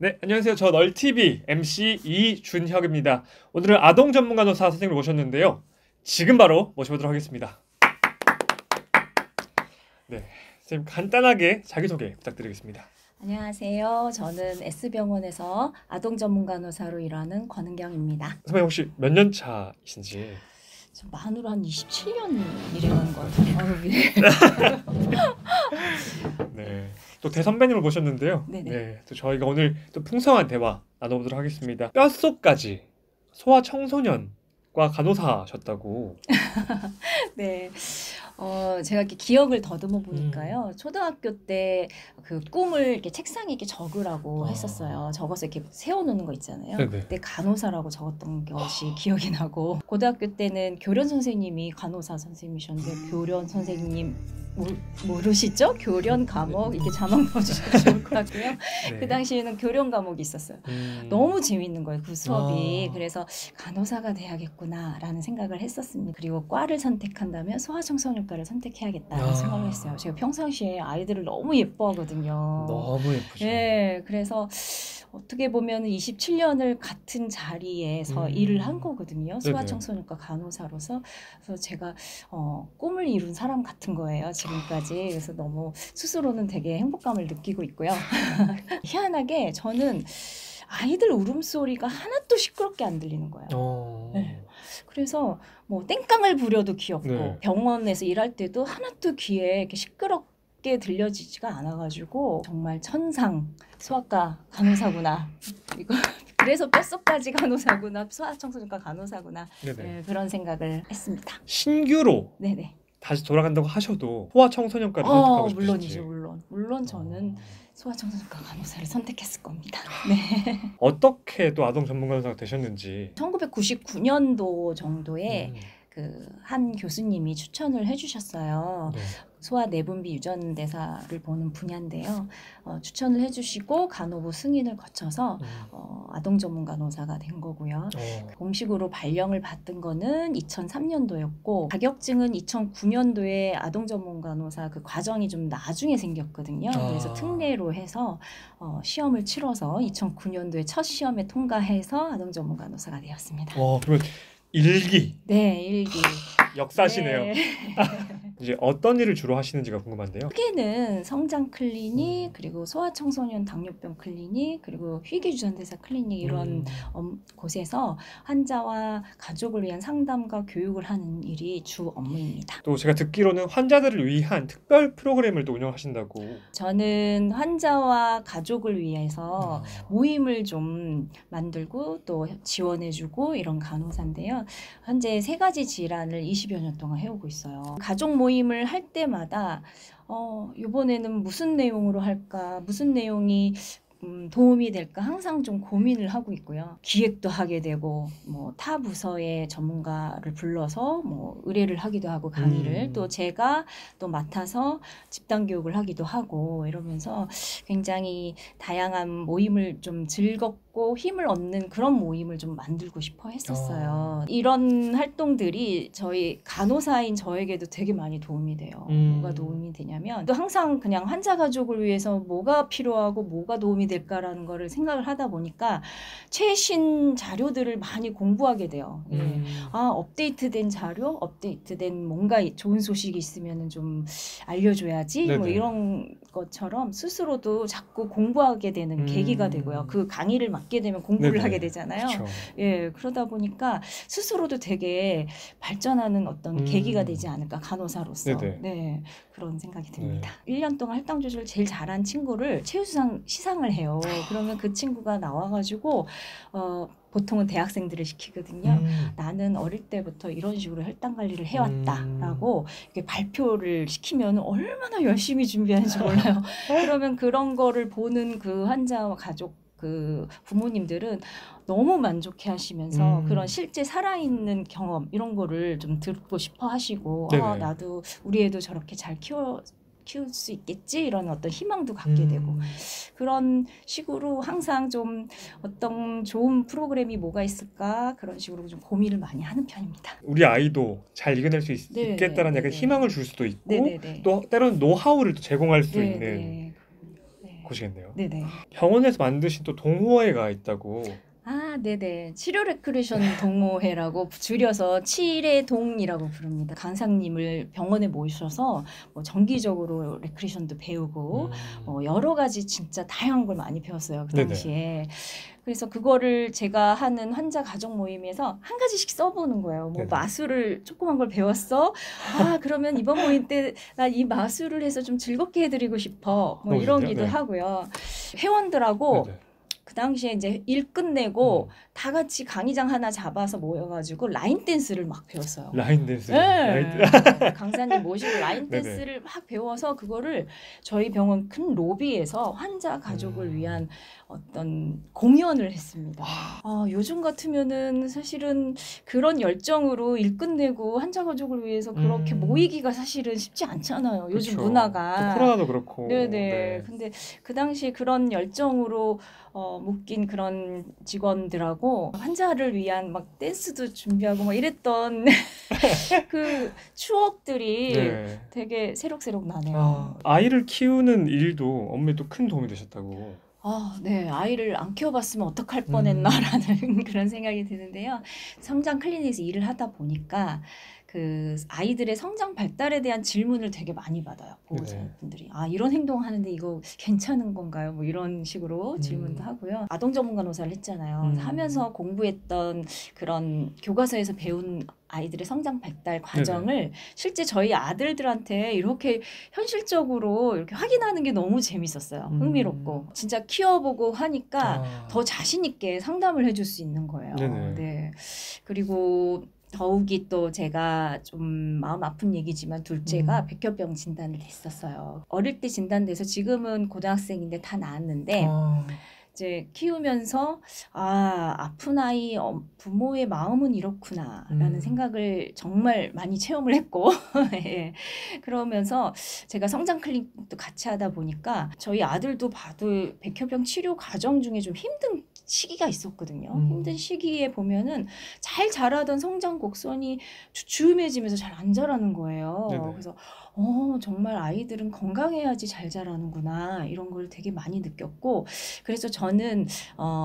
네, 안녕하세요. 저 널TV MC 이준혁입니다. 오늘은 아동 전문 간호사 선생님을 모셨는데요. 지금 바로 모셔보도록 하겠습니다. 네, 선생님 간단하게 자기소개 부탁드리겠습니다. 안녕하세요. 저는 S병원에서 아동 전문 간호사로 일하는 권은경입니다. 선생님 혹시 몇 년 차이신지? 저 만으로 한 27년 일해간 것 같아요. 네, 또 대선배님을 모셨는데요. 네네. 네, 또 저희가 오늘 또 풍성한 대화 나눠보도록 하겠습니다. 뼛속까지 소아청소년과 간호사셨다고. 네. 제가 이렇게 기억을 더듬어 보니까요. 초등학교 때 그 꿈을 이렇게 책상에 이렇게 적으라고 했었어요. 적어서 이렇게 세워놓는 거 있잖아요. 네네. 그때 간호사라고 적었던 것이 기억이 나고, 고등학교 때는 교련 선생님이 간호사 선생님이셨는데, 교련 선생님 모르시죠? 교련 과목 이렇게 자막 넣어주셔도 좋을 것 같고요. 네. 그 당시에는 교련 과목이 있었어요. 너무 재밌는 거예요, 그 수업이. 그래서 간호사가 돼야겠구나라는 생각을 했었습니다. 그리고 과를 선택한다면 소아청소년과를 선택해야겠다는 생각을 했어요. 제가 평상시에 아이들을 너무 예뻐하거든요. 너무 예쁘죠. 네, 그래서 어떻게 보면 27년을 같은 자리에서 일을 한 거거든요. 소아청소년과 간호사로서. 그래서 제가 꿈을 이룬 사람 같은 거예요, 지금까지. 그래서 너무 스스로는 되게 행복감을 느끼고 있고요. 희한하게 저는 아이들 울음소리가 하나도 시끄럽게 안 들리는 거예요. 네. 그래서 뭐 땡깡을 부려도 귀엽고, 네. 병원에서 일할 때도 하나도 귀에 이렇게 시끄럽게 들려지지가 않아가지고 정말 천상 소아과 간호사구나. 이거 그래서 뼛속까지 간호사구나, 소아청소년과 간호사구나. 네, 그런 생각을 했습니다. 신규로 네네. 다시 돌아간다고 하셔도 소아청소년과를 선택하고 싶으신지? 물론이죠. 물론 저는 소아청소년과 간호사를 선택했을 겁니다. 네. 어떻게 또 아동 전문 간호사가 되셨는지? 1999년도 정도에 그 한 교수님이 추천을 해주셨어요. 네. 소아 내분비 유전 대사를 보는 분야인데요. 추천을 해주시고 간호부 승인을 거쳐서 아동 전문 간호사가 된 거고요. 공식으로 발령을 받은 거는 2003년도였고 자격증은 2009년도에 아동 전문 간호사 그 과정이 좀 나중에 생겼거든요. 그래서 특례로 해서 시험을 치러서 2009년도에 첫 시험에 통과해서 아동 전문 간호사가 되었습니다. 그러면 일기. 네, 일기. 역사시네요. 네. 이제 어떤 일을 주로 하시는지가 궁금한데요. 크게는 성장 클리닉, 그리고 소아청소년 당뇨병 클리닉, 그리고 희귀유전대사 클리닉 이런 곳에서 환자와 가족을 위한 상담과 교육을 하는 일이 주 업무입니다. 또 제가 듣기로는 환자들을 위한 특별 프로그램을 또 운영하신다고. 저는 환자와 가족을 위해서 모임을 좀 만들고 또 지원해주고 이런 간호사인데요. 현재 3가지 질환을 20여 년 동안 해오고 있어요. 가족 모임을 할 때마다 이번에는 무슨 내용으로 할까, 무슨 내용이 도움이 될까 항상 좀 고민을 하고 있고요. 기획도 하게 되고 뭐 타 부서의 전문가를 불러서 뭐 의뢰를 하기도 하고 강의를 또 제가 또 맡아서 집단 교육을 하기도 하고 이러면서 굉장히 다양한 모임을 좀 즐겁고 힘을 얻는 그런 모임을 좀 만들고 싶어 했었어요. 이런 활동들이 저희 간호사인 저에게도 되게 많이 도움이 돼요. 뭐가 도움이 되냐면 또 항상 그냥 환자 가족을 위해서 뭐가 필요하고 뭐가 도움이 될까라는 거를 생각을 하다 보니까 최신 자료들을 많이 공부하게 돼요. 업데이트된 자료, 업데이트된 뭔가 좋은 소식이 있으면 좀 알려줘야지. 뭐 이런 것처럼 스스로도 자꾸 공부하게 되는 계기가 되고요. 그 강의를 맡게 되면 공부를 하게 되잖아요. 그쵸. 예, 그러다 보니까 스스로도 되게 발전하는 어떤 계기가 되지 않을까, 간호사로서. 네, 그런 생각이 듭니다. 1년 동안 할당 조절을 제일 잘한 친구를 최우수상 시상을 해요. 그러면 그 친구가 나와가지고 보통은 대학생들을 시키거든요. 나는 어릴 때부터 이런 식으로 혈당 관리를 해왔다라고 이렇게 발표를 시키면 얼마나 열심히 준비하는지 몰라요. 그러면 그런 거를 보는 그 환자와 가족 그 부모님들은 너무 만족해 하시면서 그런 실제 살아있는 경험 이런 거를 좀 듣고 싶어 하시고 나도 우리 애도 저렇게 잘 키울 수 있겠지 이런 어떤 희망도 갖게 되고 그런 식으로 항상 좀 어떤 좋은 프로그램이 뭐가 있을까 그런 식으로 좀 고민을 많이 하는 편입니다. 우리 아이도 잘 이겨낼 수 있겠다는 약간 희망을 줄 수도 있고 또 때로는 노하우를 또 제공할 수 있는 바꾸시겠네요. 네네. 병원에서 만드신 또 동호회가 있다고. 아, 네네. 치료 레크레이션 동호회라고 줄여서 치레동이라고 부릅니다. 강사님을 병원에 모셔서 뭐 정기적으로 레크레이션도 배우고 여러 가지 진짜 다양한 걸 많이 배웠어요. 그 네네. 당시에. 그래서 그거를 제가 하는 환자 가족 모임에서 한 가지씩 써보는 거예요. 뭐 네네. 마술을 조그만 걸 배웠어. 아, 그러면 이번 모임 때 나 이 마술을 해서 좀 즐겁게 해드리고 싶어. 뭐 너무 이러기도 좋네요. 네. 하고요. 회원들하고 네네. 그 당시에 이제 일 끝내고 다 같이 강의장 하나 잡아서 모여가지고 라인 댄스를 막 배웠어요. 라인 댄스. 네. 강사님 모시고 라인 네네. 댄스를 막 배워서 그거를 저희 병원 큰 로비에서 환자 가족을 위한 어떤 공연을 했습니다. 요즘 같으면은 사실은 그런 열정으로 일 끝내고 환자 가족을 위해서 그렇게 모이기가 사실은 쉽지 않잖아요. 요즘 그쵸. 문화가. 또 코로나도 그렇고. 네네. 네. 근데 그 당시 그런 열정으로 묶인 그런 직원들하고 환자를 위한 막 댄스도 준비하고 막 이랬던 그 추억들이 네. 되게 새록새록 나네요. 아이를 키우는 일도 업무에 또 큰 도움이 되셨다고. 네. 아이를 안 키워봤으면 어떡할 뻔했나라는 그런 생각이 드는데요. 성장 클리닉에서 일을 하다 보니까 그 아이들의 성장 발달에 대한 질문을 되게 많이 받아요. 보호자분들이. 이런 행동하는데 이거 괜찮은 건가요? 뭐 이런 식으로 질문도 하고요. 아동 전문 간호사를 했잖아요. 하면서 공부했던 그런 교과서에서 배운 아이들의 성장 발달 과정을 실제 저희 아들들한테 이렇게 현실적으로 이렇게 확인하는 게 너무 재밌었어요. 흥미롭고. 진짜 키워보고 하니까 더 자신 있게 상담을 해줄 수 있는 거예요. 네네. 네. 그리고 더욱이 또 제가 좀 마음 아픈 얘기지만 둘째가 백혈병 진단을 됐었어요. 어릴 때 진단돼서 지금은 고등학생인데 다 나았는데 이제 키우면서 아픈 아이 부모의 마음은 이렇구나라는 생각을 정말 많이 체험을 했고 예. 그러면서 제가 성장 클리닉도 같이 하다 보니까 저희 아들도 봐도 백혈병 치료 과정 중에 좀 힘든 시기가 있었거든요. 힘든 시기에 보면은 잘 자라던 성장 곡선이 주춤해지면서 잘 안 자라는 거예요. 네네. 그래서 정말 아이들은 건강해야지 잘 자라는구나 이런 걸 되게 많이 느꼈고 그래서 저는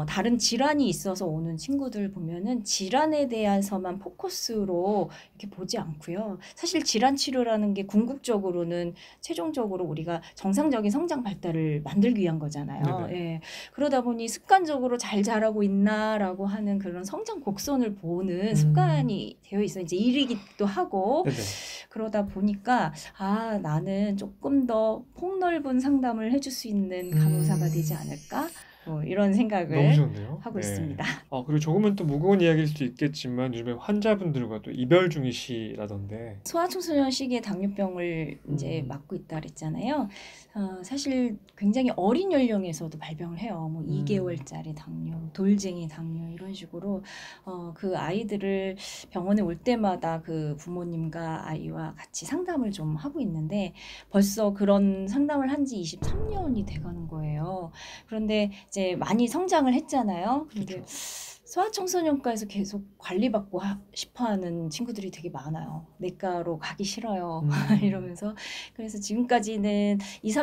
다른 질환이 있어서 오는 친구들 보면은 질환에 대해서만 포커스로 이렇게 보지 않고요. 사실 질환 치료라는 게 궁극적으로는 최종적으로 우리가 정상적인 성장 발달을 만들기 위한 거잖아요. 예. 그러다 보니 습관적으로 잘 자라고 있나라고 하는 그런 성장 곡선을 보는 습관이 되어 있어요. 이제 일이기도 하고 네네. 그러다 보니까 나는 조금 더 폭넓은 상담을 해줄 수 있는 간호사가 되지 않을까? 이런 생각을 너무 좋은데요? 하고 네. 있습니다. 그리고 조금은 또 무거운 이야기일 수도 있겠지만 요즘에 환자분들과 또 이별 중이시라던데. 소아청소년 시기에 당뇨병을 이제 맡고 있다 그랬잖아요. 사실 굉장히 어린 연령에서도 발병을 해요. 뭐 2개월짜리 당뇨, 돌쟁이 당뇨 이런 식으로 그 아이들을 병원에 올 때마다 그 부모님과 아이와 같이 상담을 좀 하고 있는데 벌써 그런 상담을 한 지 23년이 돼가는 거예요. 그런데 이제 많이 성장을 했잖아요. 그런데 그렇죠. 소아청소년과에서 계속 관리받고 싶어하는 친구들이 되게 많아요. 내과로 가기 싫어요. 이러면서 그래서 지금까지는 20,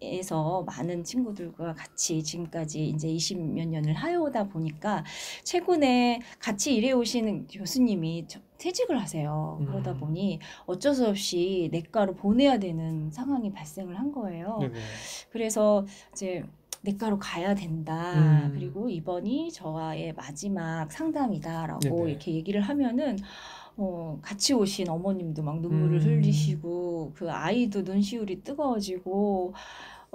30대에서 많은 친구들과 같이 지금까지 이제 20몇 년을 하여오다 보니까 최근에 같이 일해오시는 교수님이 퇴직을 하세요. 그러다 보니 어쩔 수 없이 내과로 보내야 되는 상황이 발생을 한 거예요. 네네. 그래서 이제 내과로 가야 된다. 그리고 이번이 저와의 마지막 상담이다라고 네네. 이렇게 얘기를 하면은 같이 오신 어머님도 막 눈물을 흘리시고 그 아이도 눈시울이 뜨거워지고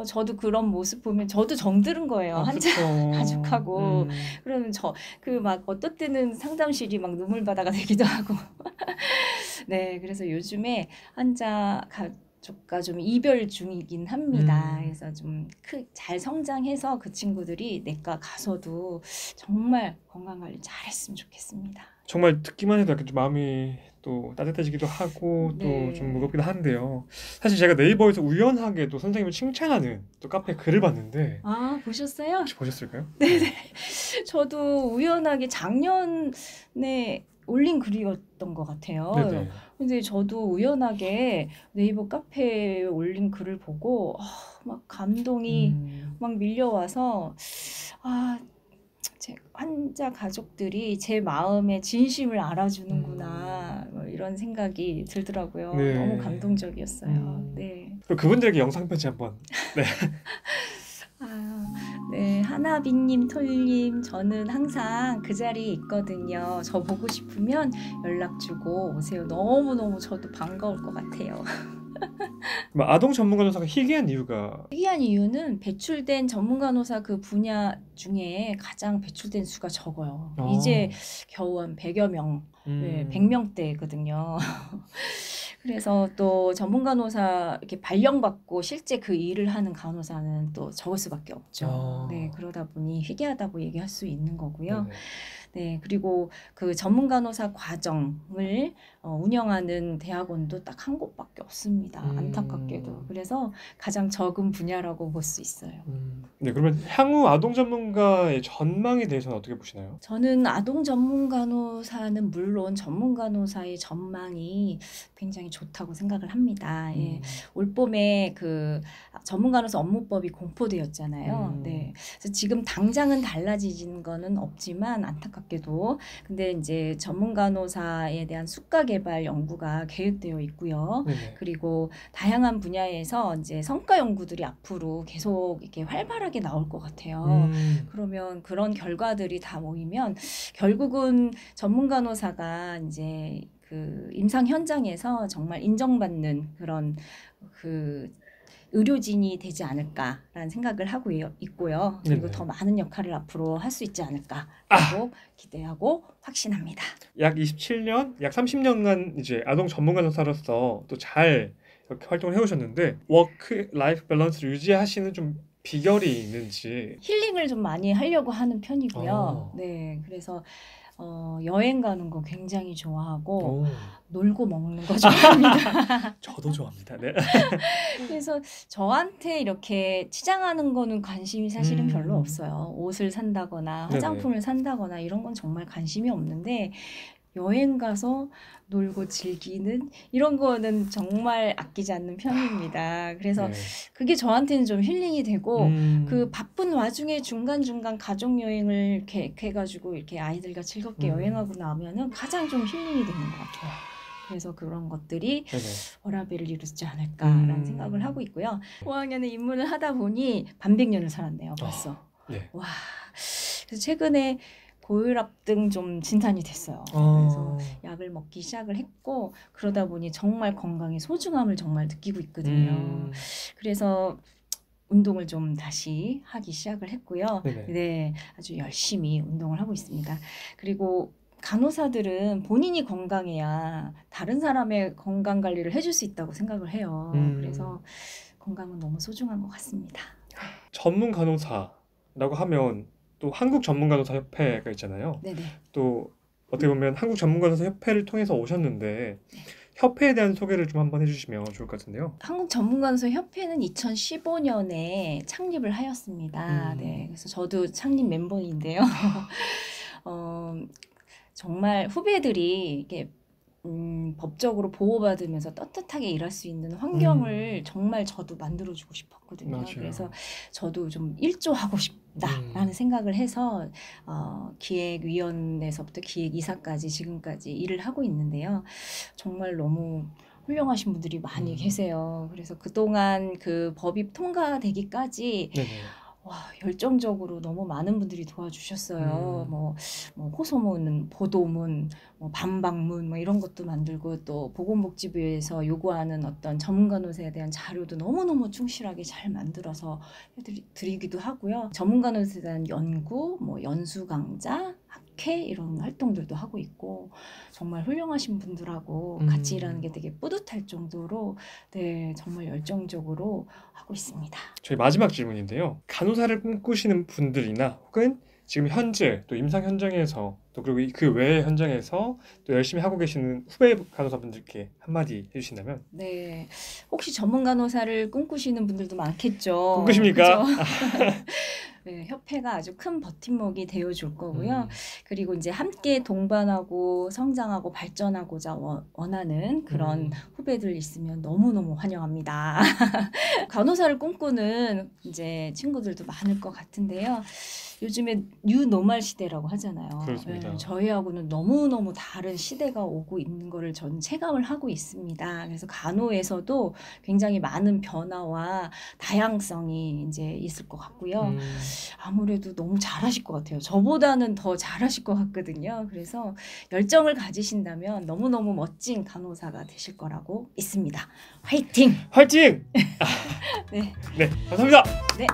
저도 그런 모습 보면 저도 정드는 거예요. 환자 가족하고 그러면 그 막 어떨 때는 상담실이 막 눈물바다가 되기도 하고 네, 그래서 요즘에 환자 가족과 좀 이별 중이긴 합니다. 그래서 좀 잘 성장해서 그 친구들이 내과 가서도 정말 건강관리 잘했으면 좋겠습니다. 정말 듣기만 해도 이렇게 좀 마음이 또 따뜻해지기도 하고 네. 또 좀 무겁기도 한데요. 사실 제가 네이버에서 우연하게 또 선생님을 칭찬하는 또 카페 글을 봤는데 보셨어요? 혹시 보셨을까요? 네네. 저도 우연하게 작년에 올린 글이었던 것 같아요. 네네. 근데 저도 우연하게 네이버 카페에 올린 글을 보고 막 감동이 막 밀려와서 제 환자 가족들이 제 마음의 진심을 알아주는구나 뭐 이런 생각이 들더라고요. 네. 너무 감동적이었어요. 네. 그럼 그분들에게 영상 편지 한번. 네. 네, 하나비님, 톨님, 저는 항상 그 자리에 있거든요. 저 보고 싶으면 연락 주고 오세요. 너무너무 저도 반가울 것 같아요. 아동 전문 간호사가 희귀한 이유가 특이한 이유는 배출된 전문 간호사 그 분야 중에 가장 배출된 수가 적어요. 이제 겨우 한 100여 명, 네, 100명대거든요. 그래서 또 전문 간호사 이렇게 발령받고 실제 그 일을 하는 간호사는 또 적을 수밖에 없죠. 네, 그러다 보니 희귀하다고 얘기할 수 있는 거고요. 네네. 네, 그리고 그 전문 간호사 과정을 운영하는 대학원도 딱 한 곳밖에 없습니다. 안타깝게도. 그래서 가장 적은 분야라고 볼 수 있어요. 네, 그러면 향후 아동 전문가의 전망에 대해서는 어떻게 보시나요? 저는 아동 전문 간호사는 물론 전문 간호사의 전망이 굉장히 좋다고 생각을 합니다. 예. 올 봄에 그 전문 간호사 업무법이 공포되었잖아요. 네. 그래서 지금 당장은 달라지는 거는 없지만 안타깝게도 근데 이제 전문 간호사에 대한 수가 개발 연구가 계획되어 있고요. 네네. 그리고 다양한 분야에서 이제 성과 연구들이 앞으로 계속 이렇게 활발하게 나올 것 같아요. 그러면 그런 결과들이 다 모이면 결국은 전문 간호사가 이제 그 임상 현장에서 정말 인정받는 그런 그 의료진이 되지 않을까라는 생각을 하고 있고요. 그리고 네네. 더 많은 역할을 앞으로 할 수 있지 않을까라고 기대하고 확신합니다. 약 27년, 약 30년간 이제 아동 전문 간호사로서 또 잘 이렇게 활동을 해오셨는데 워크 라이프 밸런스를 유지하시는 좀 비결이 있는지. 힐링을 좀 많이 하려고 하는 편이고요. 네, 그래서 여행 가는 거 굉장히 좋아하고 놀고 먹는 거 좋아합니다. 저도 좋아합니다. 네. 그래서 저한테 이렇게 치장하는 거는 관심이 사실은 별로 없어요. 옷을 산다거나 화장품을 산다거나 이런 건 정말 관심이 없는데 여행 가서 놀고 즐기는 이런 거는 정말 아끼지 않는 편입니다. 그래서 네. 그게 저한테는 좀 힐링이 되고 그 바쁜 와중에 중간중간 가족 여행을 계획해가지고 이렇게 아이들과 즐겁게 여행하고 나면은 가장 좀 힐링이 되는 것 같아요. 그래서 그런 것들이 네네. 워라밸을 이루지 않을까라는 생각을 하고 있고요. 5학년에 입문을 하다 보니 반백년을 살았네요, 벌써. 네. 와, 그래서 최근에 고혈압 등 좀 진단이 됐어요. 그래서 약을 먹기 시작을 했고 그러다 보니 정말 건강의 소중함을 정말 느끼고 있거든요. 그래서 운동을 좀 다시 하기 시작을 했고요. 네네. 네, 아주 열심히 운동을 하고 있습니다. 그리고 간호사들은 본인이 건강해야 다른 사람의 건강 관리를 해줄 수 있다고 생각을 해요. 그래서 건강은 너무 소중한 것 같습니다. 전문 간호사라고 하면 또 한국 전문 간호사 협회가 있잖아요. 네네. 또 어떻게 보면 한국 전문 간호사 협회를 통해서 오셨는데 협회에 대한 소개를 좀 한번 해주시면 좋을 것 같은데요. 한국 전문간호사 협회는 2015년에 창립을 하였습니다. 네, 그래서 저도 창립 멤버인데요. 정말 후배들이 이렇게 법적으로 보호받으면서 떳떳하게 일할 수 있는 환경을 정말 저도 만들어주고 싶었거든요. 맞아요. 그래서 저도 좀 일조하고 싶다라는 생각을 해서 기획위원회에서부터 기획이사까지 지금까지 일을 하고 있는데요. 정말 너무 훌륭하신 분들이 많이 계세요. 그래서 그동안 그 법이 통과되기까지 네네. 와, 열정적으로 너무 많은 분들이 도와주셨어요. 뭐 호소문, 보도문, 뭐 반박문 뭐 이런 것도 만들고 또 보건복지부에서 요구하는 어떤 전문간호사에 대한 자료도 너무너무 충실하게 잘 만들어서 해드리기도 하고요. 전문간호사에 대한 연구, 뭐 연수강좌, 학회 이런 활동들도 하고 있고 정말 훌륭하신 분들하고 같이 일하는 게 되게 뿌듯할 정도로 네, 정말 열정적으로 하고 있습니다. 저희 마지막 질문인데요. 간호사를 꿈꾸시는 분들이나 혹은 지금 현재 또 임상 현장에서 또 그리고 그 외의 현장에서 또 열심히 하고 계시는 후배 간호사분들께 한마디 해주신다면? 네, 혹시 전문 간호사를 꿈꾸시는 분들도 많겠죠. 꿈꾸십니까? 그죠? 네, 네, 협회가 아주 큰 버팀목이 되어줄 거고요. 그리고 이제 함께 동반하고 성장하고 발전하고자 원하는 그런 후배들 있으면 너무너무 환영합니다. 간호사를 꿈꾸는 이제 친구들도 많을 것 같은데요. 요즘에 뉴노멀 시대라고 하잖아요. 그렇습니다. 네, 저희하고는 너무너무 다른 시대가 오고 있는 거를 저는 체감을 하고 있습니다. 그래서 간호에서도 굉장히 많은 변화와 다양성이 이제 있을 것 같고요. 아무래도 너무 잘하실 것 같아요. 저보다는 더 잘하실 것 같거든요. 그래서 열정을 가지신다면 너무너무 멋진 간호사가 되실 거라고 믿습니다. 화이팅! 화이팅! 네. 네, 감사합니다. 네.